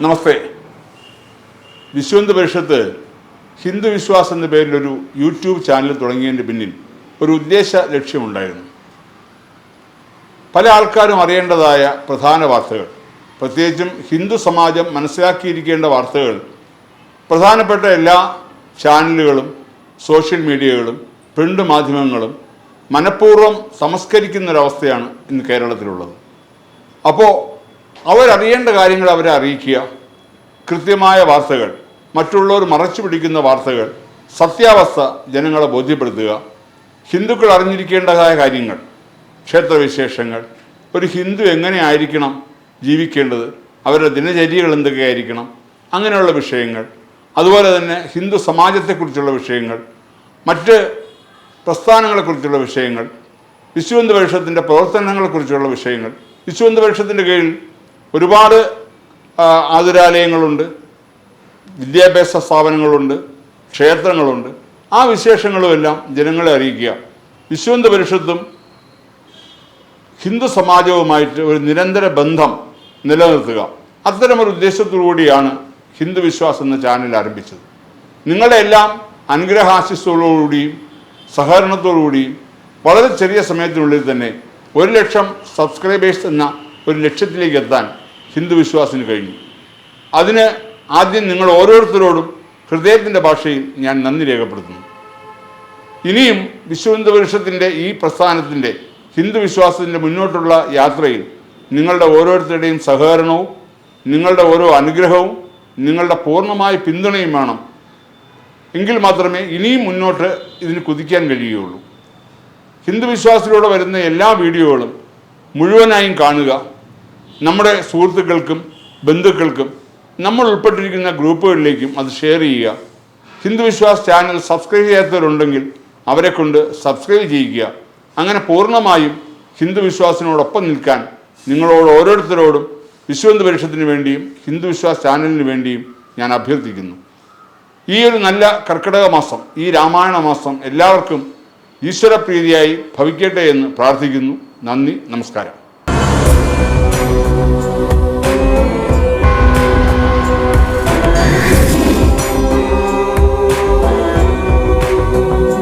നമസ്തേ. വിശ്വഹിന്ദു പരിഷത്ത് ഹിന്ദു വിശ്വാസ് എന്ന പേരിലൊരു YouTube channel തുടങ്ങിയതിൻ്റെ പിന്നിൽ ഒരു ഉദ്ദേശ ലക്ഷ്യമുണ്ടായിരുന്നു. പല ആൾക്കാരും അറിയേണ്ടതായ പ്രധാന വാർത്തകൾ, പ്രത്യേകിച്ചും ഹിന്ദു സമാജം മനസ്സിലാക്കിയിരിക്കേണ്ട വാർത്തകൾ പ്രധാനപ്പെട്ട എല്ലാ ചാനലുകളും സോഷ്യൽ മീഡിയകളും പ്രിൻ്റ് മാധ്യമങ്ങളും മനഃപൂർവ്വം സംസ്കരിക്കുന്നൊരവസ്ഥയാണ് ഇന്ന് കേരളത്തിലുള്ളത്. അപ്പോൾ അവരറിയേണ്ട കാര്യങ്ങൾ അവരെ അറിയിക്കുക, കൃത്യമായ വാർത്തകൾ, മറ്റുള്ളവർ മറച്ചു പിടിക്കുന്ന വാർത്തകൾ, സത്യാവസ്ഥ ജനങ്ങളെ ബോധ്യപ്പെടുത്തുക, ഹിന്ദുക്കൾ അറിഞ്ഞിരിക്കേണ്ടതായ കാര്യങ്ങൾ, ക്ഷേത്രവിശേഷങ്ങൾ, ഒരു ഹിന്ദു എങ്ങനെയായിരിക്കണം ജീവിക്കേണ്ടത്, അവരുടെ ദിനചര്യകൾ എന്തൊക്കെയായിരിക്കണം, അങ്ങനെയുള്ള വിഷയങ്ങൾ, അതുപോലെ തന്നെ ഹിന്ദു സമാജത്തെക്കുറിച്ചുള്ള വിഷയങ്ങൾ, മറ്റ് പ്രസ്ഥാനങ്ങളെക്കുറിച്ചുള്ള വിഷയങ്ങൾ, വിശ്വഹിന്ദു പരിഷത്തിൻ്റെ പ്രവർത്തനങ്ങളെക്കുറിച്ചുള്ള വിഷയങ്ങൾ. വിശ്വഹിന്ദു പരിഷത്തിൻ്റെ കീഴിൽ ഒരുപാട് ആതുരാലയങ്ങളുണ്ട്, വിദ്യാഭ്യാസ സ്ഥാപനങ്ങളുണ്ട്, ക്ഷേത്രങ്ങളുണ്ട്. ആ വിശേഷങ്ങളുമെല്ലാം ജനങ്ങളെ അറിയിക്കുക. വിശ്വഹിന്ദു പരിഷത്തും ഹിന്ദു സമാജവുമായിട്ട് ഒരു നിരന്തര ബന്ധം നിലനിർത്തുക, അത്തരമൊരു ഉദ്ദേശത്തോടുകൂടിയാണ് ഹിന്ദു വിശ്വാസ് എന്ന ചാനൽ ആരംഭിച്ചത്. നിങ്ങളുടെ എല്ലാം അനുഗ്രഹാശിസ്സുകളോടുകൂടിയും സഹകരണത്തോടുകൂടിയും വളരെ ചെറിയ സമയത്തിനുള്ളിൽ തന്നെ 1,00,000 സബ്സ്ക്രൈബേഴ്സ് എന്ന ഒരു ലക്ഷ്യത്തിലേക്ക് എത്താൻ ഹിന്ദു വിശ്വാസിന് കഴിഞ്ഞു. അതിന് ആദ്യം നിങ്ങൾ ഓരോരുത്തരോടും ഹൃദയത്തിൻ്റെ ഭാഷയിൽ ഞാൻ നന്ദി രേഖപ്പെടുത്തുന്നു. ഇനിയും വിശ്വഹിന്ദു പരിഷത്തിൻ്റെ ഈ പ്രസ്ഥാനത്തിൻ്റെ ഹിന്ദു വിശ്വാസത്തിൻ്റെ മുന്നോട്ടുള്ള യാത്രയിൽ നിങ്ങളുടെ ഓരോരുത്തരുടെയും സഹകരണവും നിങ്ങളുടെ ഓരോ അനുഗ്രഹവും നിങ്ങളുടെ പൂർണ്ണമായ പിന്തുണയും വേണം. എങ്കിൽ മാത്രമേ ഇനിയും മുന്നോട്ട് ഇതിന് കുതിക്കാൻ കഴിയുകയുള്ളൂ. ഹിന്ദു വിശ്വാസത്തിലൂടെ വരുന്ന എല്ലാ വീഡിയോകളും മുഴുവനായും കാണുക. നമ്മുടെ സുഹൃത്തുക്കൾക്കും ബന്ധുക്കൾക്കും നമ്മൾ ഉൾപ്പെട്ടിരിക്കുന്ന ഗ്രൂപ്പുകളിലേക്കും അത് ഷെയർ ചെയ്യുക. ഹിന്ദു വിശ്വാസ് ചാനൽ സബ്സ്ക്രൈബ് ചെയ്യാത്തവരുണ്ടെങ്കിൽ അവരെ കൊണ്ട് സബ്സ്ക്രൈബ് ചെയ്യിക്കുക. അങ്ങനെ പൂർണ്ണമായും ഹിന്ദു വിശ്വാസത്തിനോടൊപ്പം നിൽക്കാൻ നിങ്ങളോട് ഓരോരുത്തരോടും വിശ്വഹിന്ദു പരിഷത്തിന് വേണ്ടിയും ഹിന്ദു വിശ്വാസ് ചാനലിന് വേണ്ടിയും ഞാൻ അഭ്യർത്ഥിക്കുന്നു. ഈ ഒരു നല്ല കർക്കിടക മാസം, ഈ രാമായണ മാസം എല്ലാവർക്കും ഈശ്വരപ്രീതിയായി ഭവിക്കട്ടെ എന്ന് പ്രാർത്ഥിക്കുന്നു. നന്ദി, നമസ്കാരം.